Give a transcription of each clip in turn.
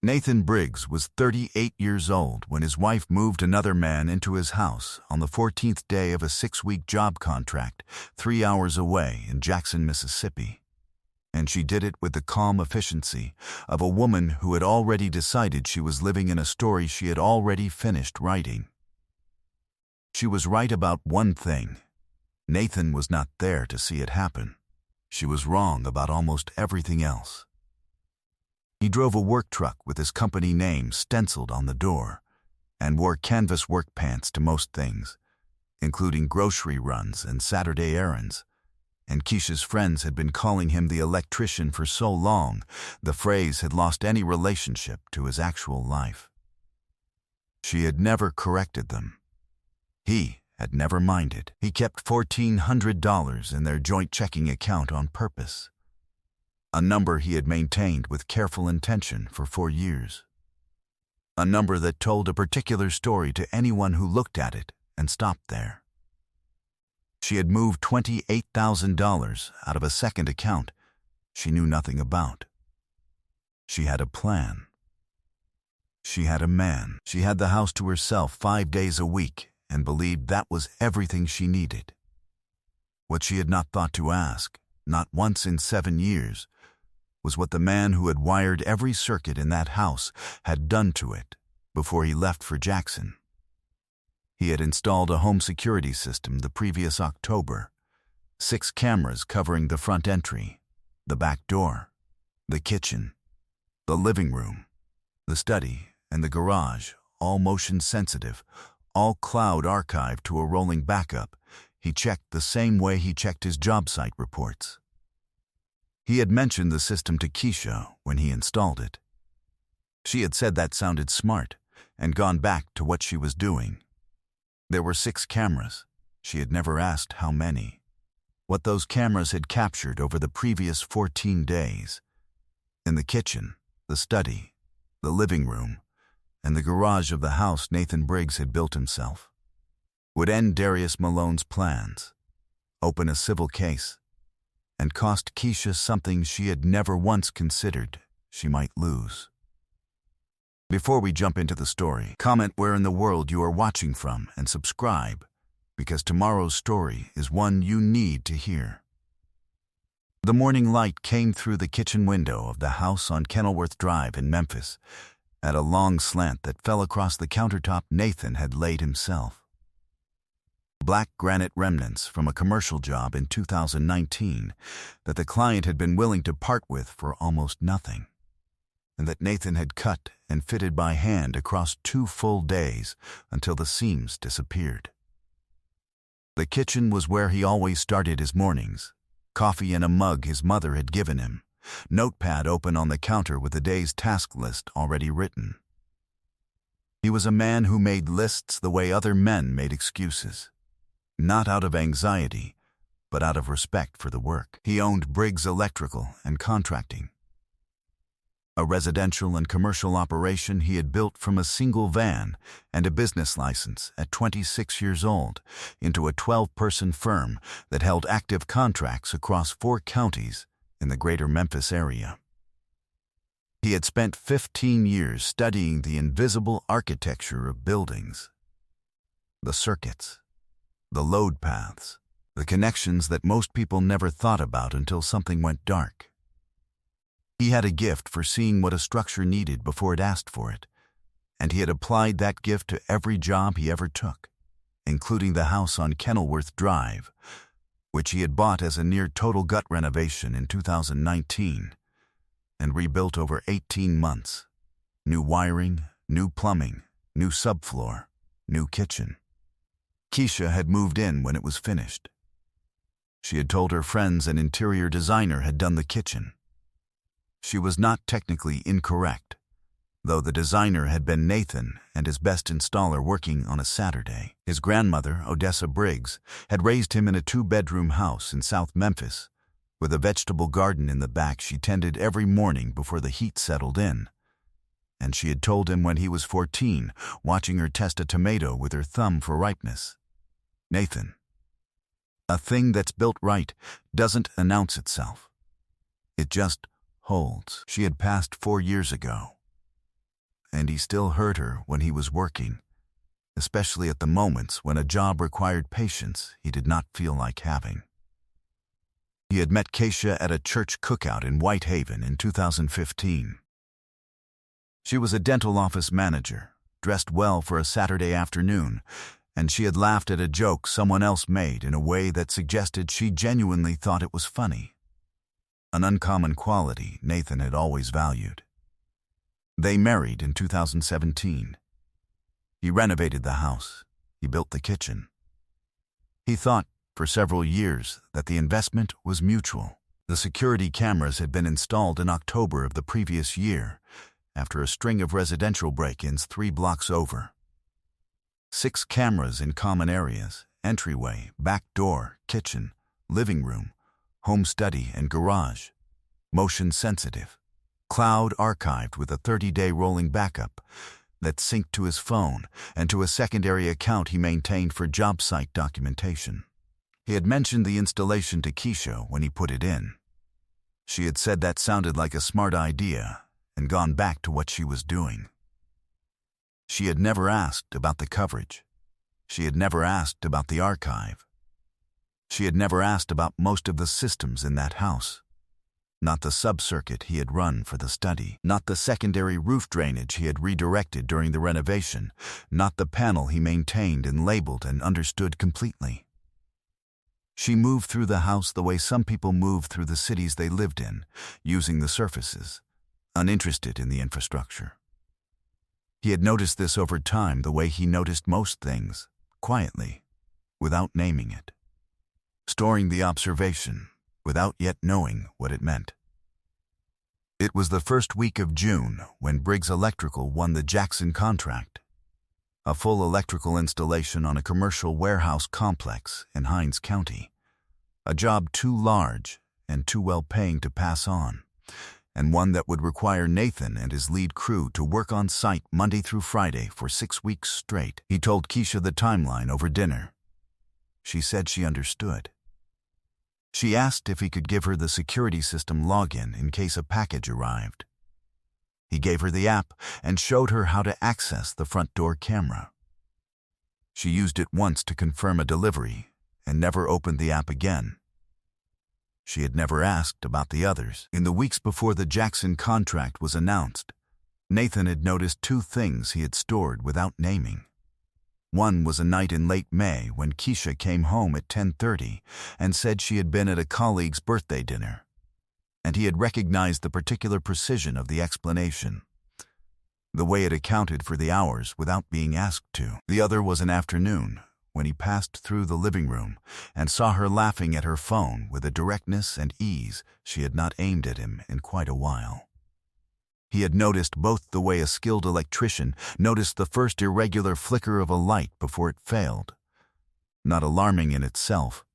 Nathan Briggs was 38 years old when his wife moved another man into his house on the 14th day of a 6-week job contract 3 hours away in Jackson, Mississippi. And she did it with the calm efficiency of a woman who had already decided she was living in a story she had already finished writing. She was right about one thing. Nathan was not there to see it happen. She was wrong about almost everything else. He drove a work truck with his company name stenciled on the door and wore canvas work pants to most things, including grocery runs and Saturday errands. And Keisha's friends had been calling him the electrician for so long, the phrase had lost any relationship to his actual life. She had never corrected them. He had never minded. He kept $1,400 in their joint checking account on purpose, a number he had maintained with careful intention for 4 years, a number that told a particular story to anyone who looked at it and stopped there. She had moved $28,000 out of a second account she knew nothing about. She had a plan. She had a man. She had the house to herself 5 days a week and believed that was everything she needed. What she had not thought to ask, not once in 7 years, was what the man who had wired every circuit in that house had done to it before he left for Jackson. He had installed a home security system the previous October, 6 cameras covering the front entry, the back door, the kitchen, the living room, the study, and the garage, all motion sensitive, all cloud archived to a rolling backup. He checked the same way he checked his job site reports. He had mentioned the system to Keisha when he installed it. She had said that sounded smart and gone back to what she was doing. There were 6 cameras. She had never asked how many. What those cameras had captured over the previous 14 days. In the kitchen, the study, the living room, and the garage of the house Nathan Briggs had built himself, would end Darius Malone's plans, open a civil case, and cost Keisha something she had never once considered she might lose. Before we jump into the story, comment where in the world you are watching from and subscribe, because tomorrow's story is one you need to hear. The morning light came through the kitchen window of the house on Kenilworth Drive in Memphis at a long slant that fell across the countertop Nathan had laid himself. Black granite remnants from a commercial job in 2019 that the client had been willing to part with for almost nothing, and that Nathan had cut and fitted by hand across 2 full days until the seams disappeared. The kitchen was where he always started his mornings, coffee in a mug his mother had given him, notepad open on the counter with the day's task list already written. He was a man who made lists the way other men made excuses, not out of anxiety, but out of respect for the work. He owned Briggs Electrical and Contracting, a residential and commercial operation he had built from a single van and a business license at 26 years old into a 12-person firm that held active contracts across 4 counties in the greater Memphis area. He had spent 15 years studying the invisible architecture of buildings, the circuits, the load paths, the connections that most people never thought about until something went dark. He had a gift for seeing what a structure needed before it asked for it, and he had applied that gift to every job he ever took, including the house on Kenilworth Drive, which he had bought as a near-total gut renovation in 2019 and rebuilt over 18 months. New wiring, new plumbing, new subfloor, new kitchen. Keisha had moved in when it was finished. She had told her friends an interior designer had done the kitchen. She was not technically incorrect, though the designer had been Nathan and his best installer working on a Saturday. His grandmother, Odessa Briggs, had raised him in a 2-bedroom house in South Memphis, with a vegetable garden in the back she tended every morning before the heat settled in. And she had told him when he was 14, watching her test a tomato with her thumb for ripeness, "Nathan, a thing that's built right doesn't announce itself. It just holds." She had passed 4 years ago, and he still heard her when he was working, especially at the moments when a job required patience he did not feel like having. He had met Keisha at a church cookout in Whitehaven in 2015. She was a dental office manager, dressed well for a Saturday afternoon, and she had laughed at a joke someone else made in a way that suggested she genuinely thought it was funny. An uncommon quality Nathan had always valued. They married in 2017. He renovated the house. He built the kitchen. He thought, for several years, that the investment was mutual. The security cameras had been installed in October of the previous year, after a string of residential break-ins 3 blocks over. 6 cameras in common areas, entryway, back door, kitchen, living room, home study, and garage. Motion sensitive. Cloud archived with a 30-day rolling backup that synced to his phone and to a secondary account he maintained for job site documentation. He had mentioned the installation to Keisha when he put it in. She had said that sounded like a smart idea and gone back to what she was doing. She had never asked about the coverage. She had never asked about the archive. She had never asked about most of the systems in that house. Not the sub-circuit he had run for the study, not the secondary roof drainage he had redirected during the renovation, not the panel he maintained and labeled and understood completely. She moved through the house the way some people moved through the cities they lived in, using the surfaces, uninterested in the infrastructure. He had noticed this over time the way he noticed most things, quietly, without naming it, storing the observation without yet knowing what it meant. It was the first week of June when Briggs Electrical won the Jackson contract, a full electrical installation on a commercial warehouse complex in Hinds County, a job too large and too well-paying to pass on, and one that would require Nathan and his lead crew to work on site Monday through Friday for 6 weeks straight. He told Keisha the timeline over dinner. She said she understood. She asked if he could give her the security system login in case a package arrived. He gave her the app and showed her how to access the front door camera. She used it once to confirm a delivery and never opened the app again. She had never asked about the others. In the weeks before the Jackson contract was announced, Nathan had noticed 2 things he had stored without naming. One was a night in late May when Keisha came home at 10:30 and said she had been at a colleague's birthday dinner, and he had recognized the particular precision of the explanation, the way it accounted for the hours without being asked to. The other was an afternoon when he passed through the living room and saw her laughing at her phone with a directness and ease she had not aimed at him in quite a while. He had noticed both the way a skilled electrician noticed the first irregular flicker of a light before it failed, not alarming in itself,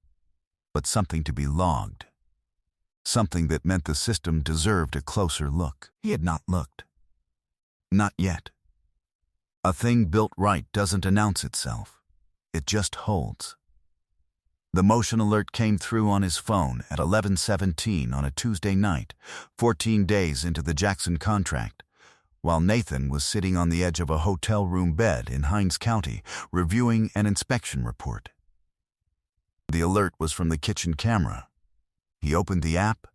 but something to be logged, something that meant the system deserved a closer look. He had not looked. Not yet. A thing built right doesn't announce itself. It just holds. The motion alert came through on his phone at 11:17 on a Tuesday night, 14 days into the Jackson contract, while Nathan was sitting on the edge of a hotel room bed in Hinds County reviewing an inspection report. The alert was from the kitchen camera. He opened the app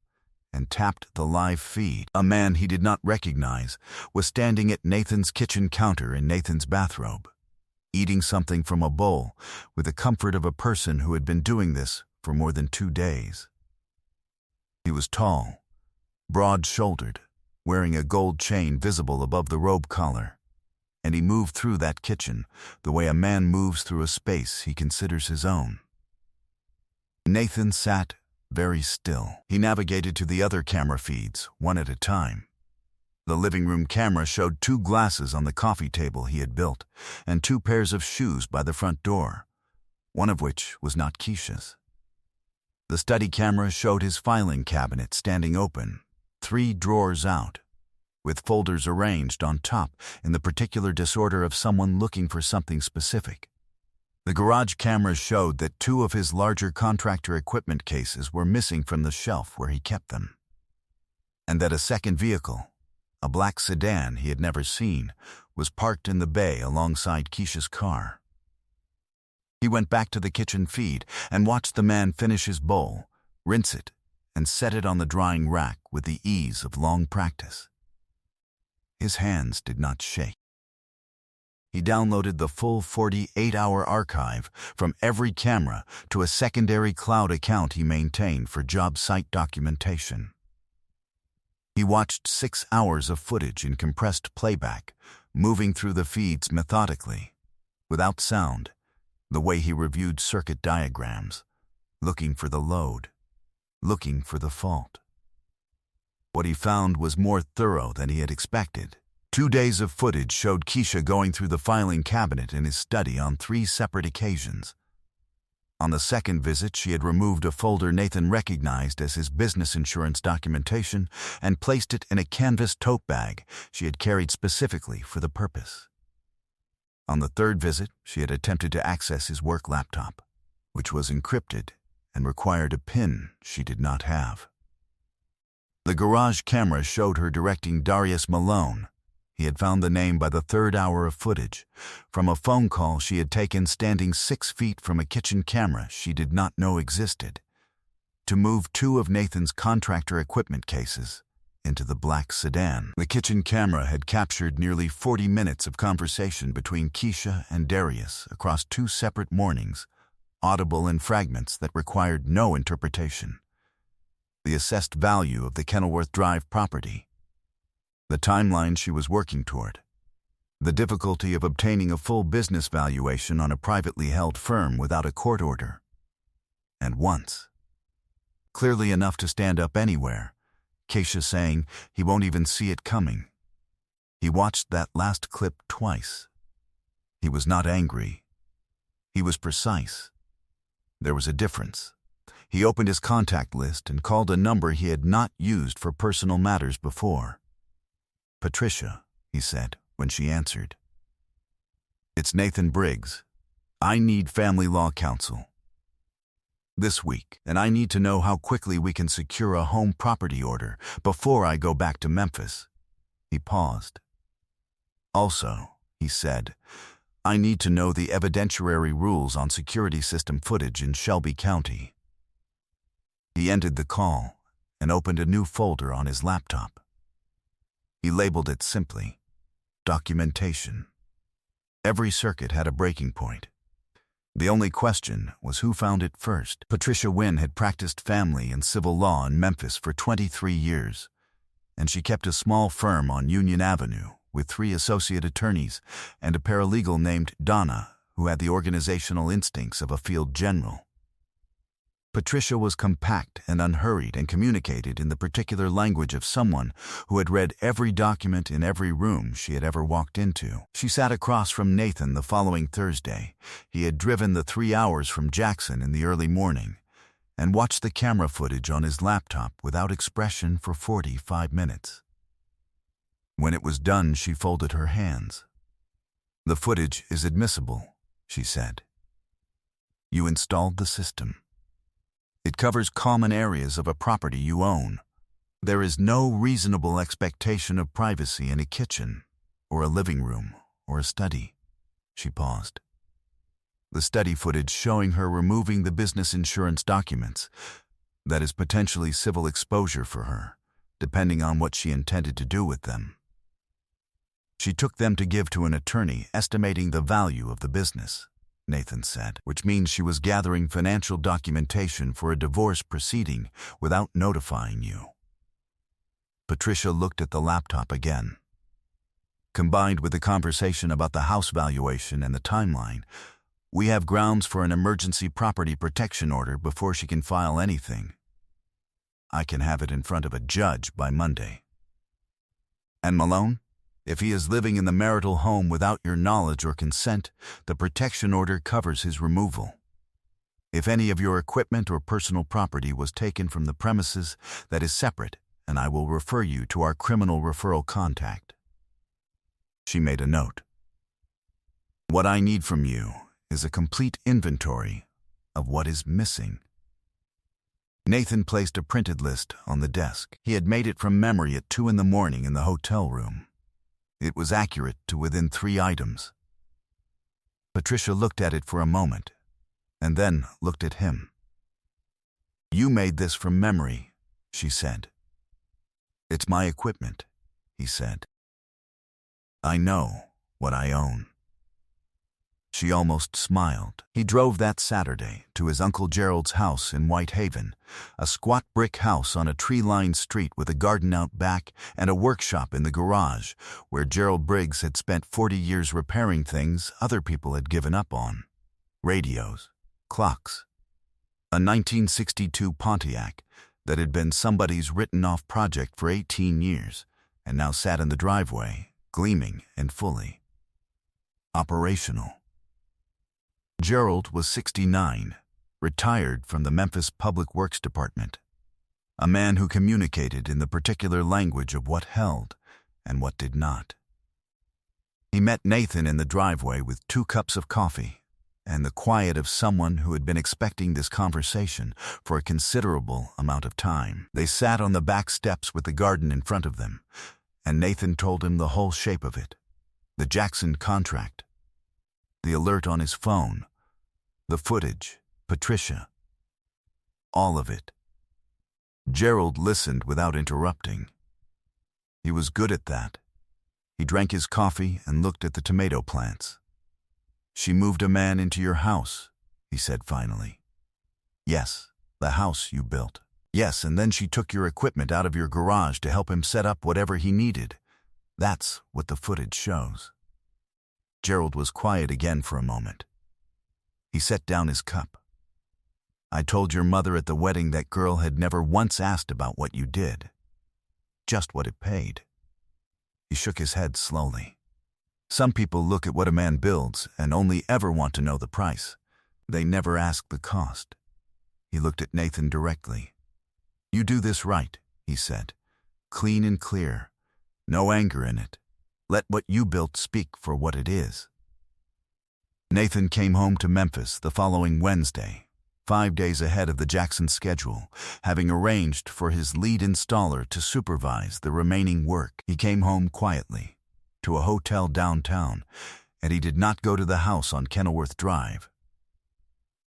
and tapped the live feed. A man he did not recognize was standing at Nathan's kitchen counter in Nathan's bathrobe, eating something from a bowl with the comfort of a person who had been doing this for more than 2 days. He was tall, broad-shouldered, wearing a gold chain visible above the robe collar, and he moved through that kitchen the way a man moves through a space he considers his own. Nathan sat very still. He navigated to the other camera feeds, one at a time. The living room camera showed 2 glasses on the coffee table he had built, and 2 pairs of shoes by the front door, one of which was not Keisha's. The study camera showed his filing cabinet standing open, 3 drawers out, with folders arranged on top in the particular disorder of someone looking for something specific. The garage cameras showed that 2 of his larger contractor equipment cases were missing from the shelf where he kept them, and that a second vehicle, A black sedan he had never seen was parked in the bay alongside Keisha's car. He went back to the kitchen feed and watched the man finish his bowl, rinse it, and set it on the drying rack with the ease of long practice. His hands did not shake. He downloaded the full 48-hour archive from every camera to a secondary cloud account he maintained for job site documentation. He watched 6 hours of footage in compressed playback, moving through the feeds methodically, without sound, the way he reviewed circuit diagrams, looking for the load, looking for the fault. What he found was more thorough than he had expected. 2 days of footage showed Keisha going through the filing cabinet in his study on 3 separate occasions. On the second visit, she had removed a folder Nathan recognized as his business insurance documentation and placed it in a canvas tote bag she had carried specifically for the purpose. On the third visit, she had attempted to access his work laptop, which was encrypted and required a PIN she did not have. The garage camera showed her directing Darius Malone. He had found the name by the 3rd hour of footage, from a phone call she had taken standing 6 feet from a kitchen camera she did not know existed, to move 2 of Nathan's contractor equipment cases into the black sedan. The kitchen camera had captured nearly 40 minutes of conversation between Keisha and Darius across 2 separate mornings, audible in fragments that required no interpretation. The assessed value of the Kenilworth Drive property, the timeline she was working toward, the difficulty of obtaining a full business valuation on a privately held firm without a court order. And once, clearly enough to stand up anywhere, Keisha saying he won't even see it coming. He watched that last clip twice. He was not angry. He was precise. There was a difference. He opened his contact list and called a number he had not used for personal matters before. "Patricia," he said when she answered. "It's Nathan Briggs. I need family law counsel this week, and I need to know how quickly we can secure a home property order before I go back to Memphis." He paused. "Also," he said, "I need to know the evidentiary rules on security system footage in Shelby County." He ended the call and opened a new folder on his laptop. He labeled it simply, Documentation. Every circuit had a breaking point. The only question was who found it first. Patricia Wynn had practiced family and civil law in Memphis for 23 years, and she kept a small firm on Union Avenue with 3 associate attorneys and a paralegal named Donna who had the organizational instincts of a field general. Patricia was compact and unhurried and communicated in the particular language of someone who had read every document in every room she had ever walked into. She sat across from Nathan the following Thursday. He had driven the 3 hours from Jackson in the early morning and watched the camera footage on his laptop without expression for 45 minutes. When it was done, she folded her hands. "The footage is admissible," she said. "You installed the system. It covers common areas of a property you own. There is no reasonable expectation of privacy in a kitchen, or a living room, or a study." She paused. The study footage showing her removing the business insurance documents. That is potentially civil exposure for her, depending on what she intended to do with them. She took them to give to an attorney estimating the value of the business, Nathan said, which means she was gathering financial documentation for a divorce proceeding without notifying you. Patricia looked at the laptop again. Combined with the conversation about the house valuation and the timeline, we have grounds for an emergency property protection order before she can file anything. I can have it in front of a judge by Monday. And Malone? If he is living in the marital home without your knowledge or consent, the protection order covers his removal. If any of your equipment or personal property was taken from the premises, that is separate, and I will refer you to our criminal referral contact. She made a note. What I need from you is a complete inventory of what is missing. Nathan placed a printed list on the desk. He had made it from memory at 2 in the morning in the hotel room. It was accurate to within 3 items. Patricia looked at it for a moment, and then looked at him. "You made this from memory," she said. "It's my equipment," he said. "I know what I own." She almost smiled. He drove that Saturday to his Uncle Gerald's house in Whitehaven, a squat brick house on a tree-lined street with a garden out back and a workshop in the garage, where Gerald Briggs had spent 40 years repairing things other people had given up on. Radios, clocks, a 1962 Pontiac that had been somebody's written-off project for 18 years and now sat in the driveway, gleaming and fully operational. Gerald was 69, retired from the Memphis Public Works Department, a man who communicated in the particular language of what held and what did not. He met Nathan in the driveway with 2 cups of coffee and the quiet of someone who had been expecting this conversation for a considerable amount of time. They sat on the back steps with the garden in front of them, and Nathan told him the whole shape of it: the Jackson contract, the alert on his phone, the footage, Patricia, all of it. Gerald listened without interrupting. He was good at that. He drank his coffee and looked at the tomato plants. "She moved a man into your house," he said finally. "Yes, the house you built. Yes, and then she took your equipment out of your garage to help him set up whatever he needed. That's what the footage shows." Gerald was quiet again for a moment. He set down his cup. "I told your mother at the wedding that girl had never once asked about what you did. Just what it paid." He shook his head slowly. "Some people look at what a man builds and only ever want to know the price. They never ask the cost." He looked at Nathan directly. "You do this right," he said. "Clean and clear. No anger in it. Let what you built speak for what it is." Nathan came home to Memphis the following Wednesday, 5 days ahead of the Jackson schedule, having arranged for his lead installer to supervise the remaining work. He came home quietly, to a hotel downtown, and he did not go to the house on Kenilworth Drive.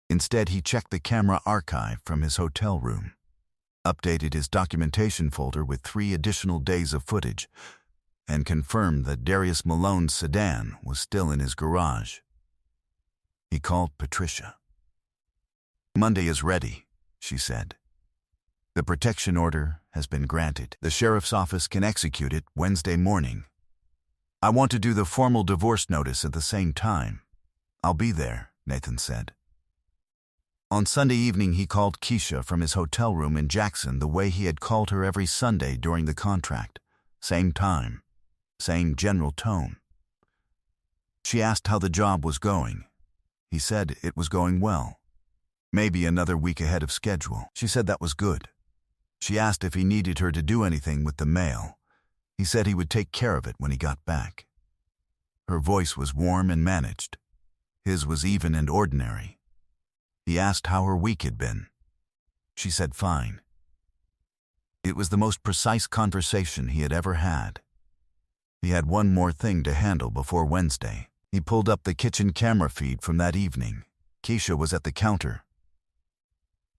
Instead, he checked the camera archive from his hotel room, updated his documentation folder with 3 additional days of footage, and confirmed that Darius Malone's sedan was still in his garage. He called Patricia. "Monday is ready," she said. "The protection order has been granted. The sheriff's office can execute it Wednesday morning. I want to do the formal divorce notice at the same time. I'll be there," Nathan said. On Sunday evening, he called Keisha from his hotel room in Jackson the way he had called her every Sunday during the contract. Same time, same general tone. She asked how the job was going. He said it was going well. Maybe another week ahead of schedule. She said that was good. She asked if he needed her to do anything with the mail. He said he would take care of it when he got back. Her voice was warm and managed. His was even and ordinary. He asked how her week had been. She said fine. It was the most precise conversation he had ever had. He had one more thing to handle before Wednesday. He pulled up the kitchen camera feed from that evening. Keisha was at the counter,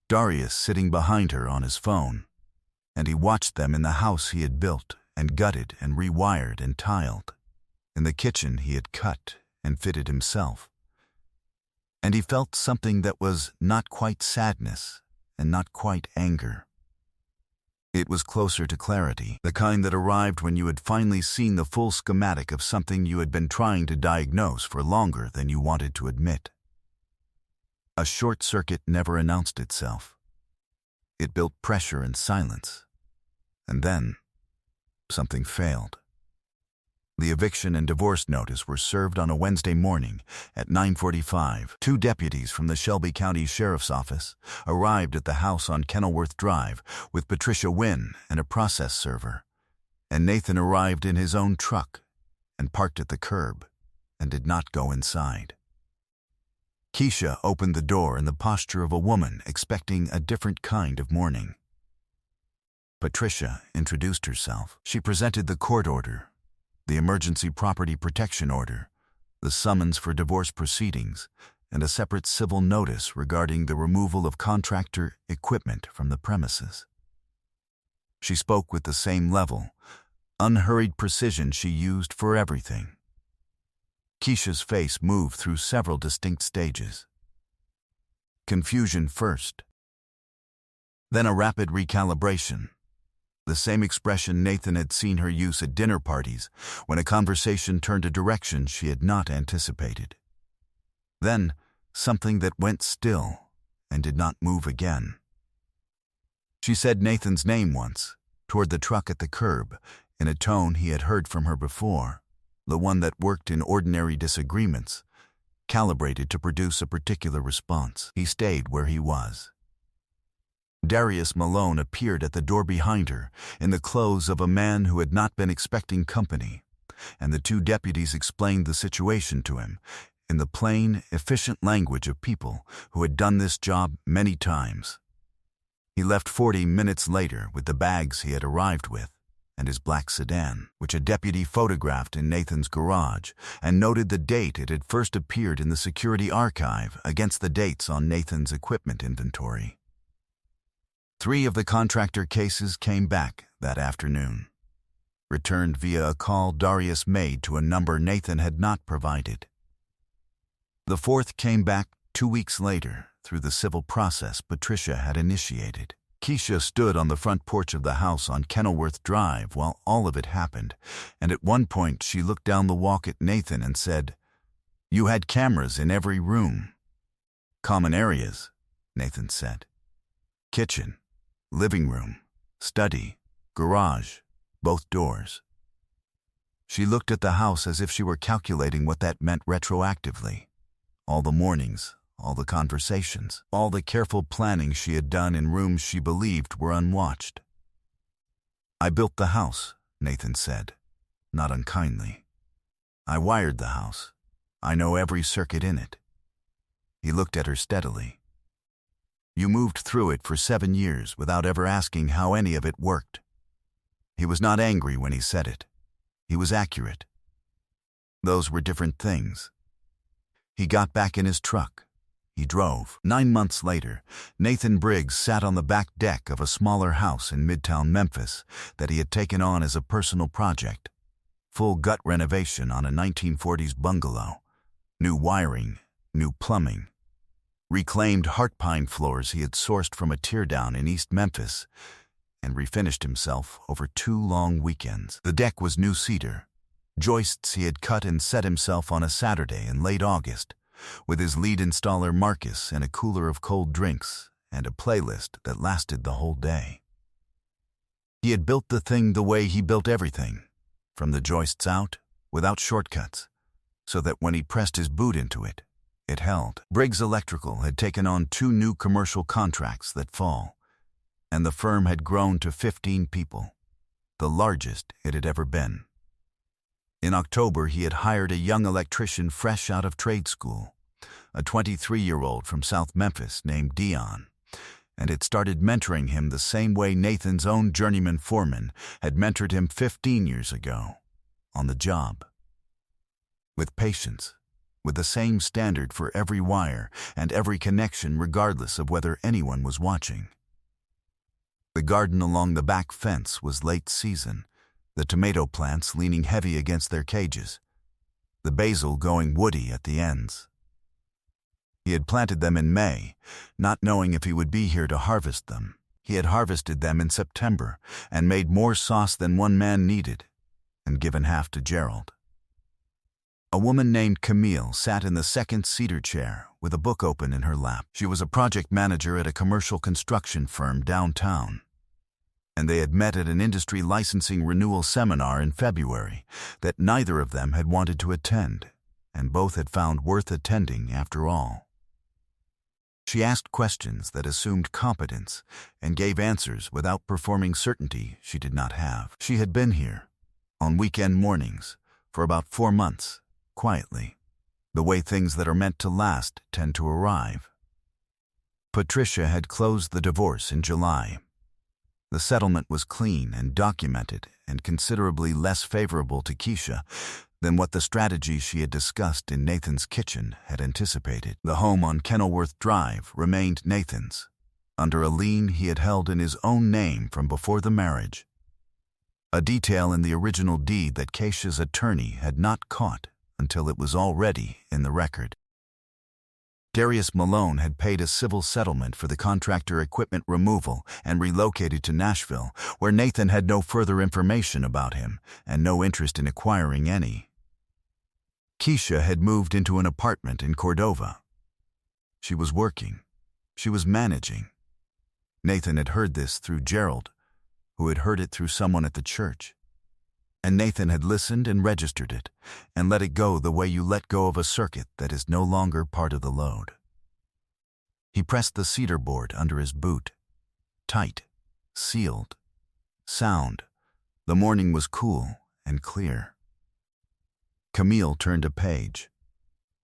Darius sitting behind her on his phone, and he watched them in the house he had built and gutted and rewired and tiled. In the kitchen he had cut and fitted himself. And he felt something that was not quite sadness and not quite anger. It was closer to clarity, the kind that arrived when you had finally seen the full schematic of something you had been trying to diagnose for longer than you wanted to admit. A short circuit never announced itself. It built pressure and silence. And then, something failed. The eviction and divorce notice were served on a Wednesday morning at 9:45. 2 deputies from the Shelby County Sheriff's Office arrived at the house on Kenilworth Drive with Patricia Wynn and a process server, and Nathan arrived in his own truck and parked at the curb and did not go inside. Keisha opened the door in the posture of a woman expecting a different kind of morning. Patricia introduced herself. She presented the court order, the emergency property protection order, the summons for divorce proceedings, and a separate civil notice regarding the removal of contractor equipment from the premises. She spoke with the same level, unhurried precision she used for everything. Keisha's face moved through several distinct stages. Confusion first, then a rapid recalibration. The same expression Nathan had seen her use at dinner parties when a conversation turned a direction she had not anticipated. Then, something that went still and did not move again. She said Nathan's name once, toward the truck at the curb, in a tone he had heard from her before, the one that worked in ordinary disagreements, calibrated to produce a particular response. He stayed where he was. Darius Malone appeared at the door behind her in the clothes of a man who had not been expecting company, and the two deputies explained the situation to him in the plain, efficient language of people who had done this job many times. He left 40 minutes later with the bags he had arrived with and his black sedan, which a deputy photographed in Nathan's garage and noted the date it had first appeared in the security archive against the dates on Nathan's equipment inventory. 3 of the contractor cases came back that afternoon, returned via a call Darius made to a number Nathan had not provided. The 4th came back 2 weeks later through the civil process Patricia had initiated. Keisha stood on the front porch of the house on Kenilworth Drive while all of it happened, and at one point she looked down the walk at Nathan and said, "You had cameras in every room." "Common areas," Nathan said. "Kitchen, living room, study, garage, both doors." She looked at the house as if she were calculating what that meant retroactively. All the mornings, all the conversations, all the careful planning she had done in rooms she believed were unwatched. "I built the house," Nathan said, not unkindly. "I wired the house. I know every circuit in it." He looked at her steadily. "You moved through it for 7 years without ever asking how any of it worked." He was not angry when he said it. He was accurate. Those were different things. He got back in his truck. He drove. 9 months later, Nathan Briggs sat on the back deck of a smaller house in Midtown Memphis that he had taken on as a personal project. Full gut renovation on a 1940s bungalow. New wiring, new plumbing. Reclaimed heart pine floors he had sourced from a teardown in East Memphis, and refinished himself over 2 long weekends. The deck was new cedar, joists he had cut and set himself on a Saturday in late August, with his lead installer Marcus and a cooler of cold drinks and a playlist that lasted the whole day. He had built the thing the way he built everything, from the joists out, without shortcuts, so that when he pressed his boot into it, it held. Briggs Electrical had taken on 2 new commercial contracts that fall, and the firm had grown to 15 people, the largest it had ever been. In October, he had hired a young electrician fresh out of trade school, a 23-year-old from South Memphis named Dion, and had started mentoring him the same way Nathan's own journeyman foreman had mentored him 15 years ago, on the job. With patience, with the same standard for every wire and every connection regardless of whether anyone was watching. The garden along the back fence was late season, the tomato plants leaning heavy against their cages, the basil going woody at the ends. He had planted them in May, not knowing if he would be here to harvest them. He had harvested them in September and made more sauce than one man needed, and given half to Gerald. A woman named Camille sat in the second cedar chair with a book open in her lap. She was a project manager at a commercial construction firm downtown, and they had met at an industry licensing renewal seminar in February that neither of them had wanted to attend, and both had found worth attending after all. She asked questions that assumed competence and gave answers without performing certainty she did not have. She had been here, on weekend mornings, for about 4 months, quietly, The way things that are meant to last tend to arrive. Patricia had closed the divorce in July. The settlement was clean and documented and considerably less favorable to Keisha than what the strategy she had discussed in Nathan's kitchen had anticipated. The home on Kenilworth Drive remained Nathan's, under a lien he had held in his own name from before the marriage, a detail in the original deed that Keisha's attorney had not caught until it was already in the record. Darius Malone had paid a civil settlement for the contractor equipment removal and relocated to Nashville, where Nathan had no further information about him and no interest in acquiring any. Keisha had moved into an apartment in Cordova. She was working. She was managing. Nathan had heard this through Gerald, who had heard it through someone at the church. And Nathan had listened and registered it, and let it go the way you let go of a circuit that is no longer part of the load. He pressed the cedar board under his boot. Tight, sealed, sound. The morning was cool and clear. Camille turned a page.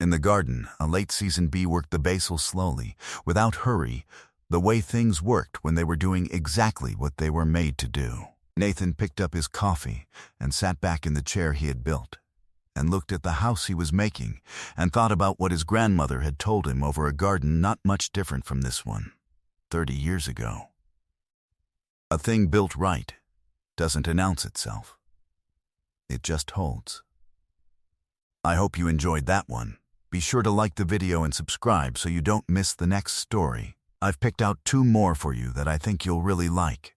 In the garden, a late-season bee worked the basil slowly, without hurry, the way things worked when they were doing exactly what they were made to do. Nathan picked up his coffee and sat back in the chair he had built, and looked at the house he was making, and thought about what his grandmother had told him over a garden not much different from this one, 30 years ago. A thing built right doesn't announce itself. It just holds. I hope you enjoyed that one. Be sure to like the video and subscribe so you don't miss the next story. I've picked out 2 more for you that I think you'll really like.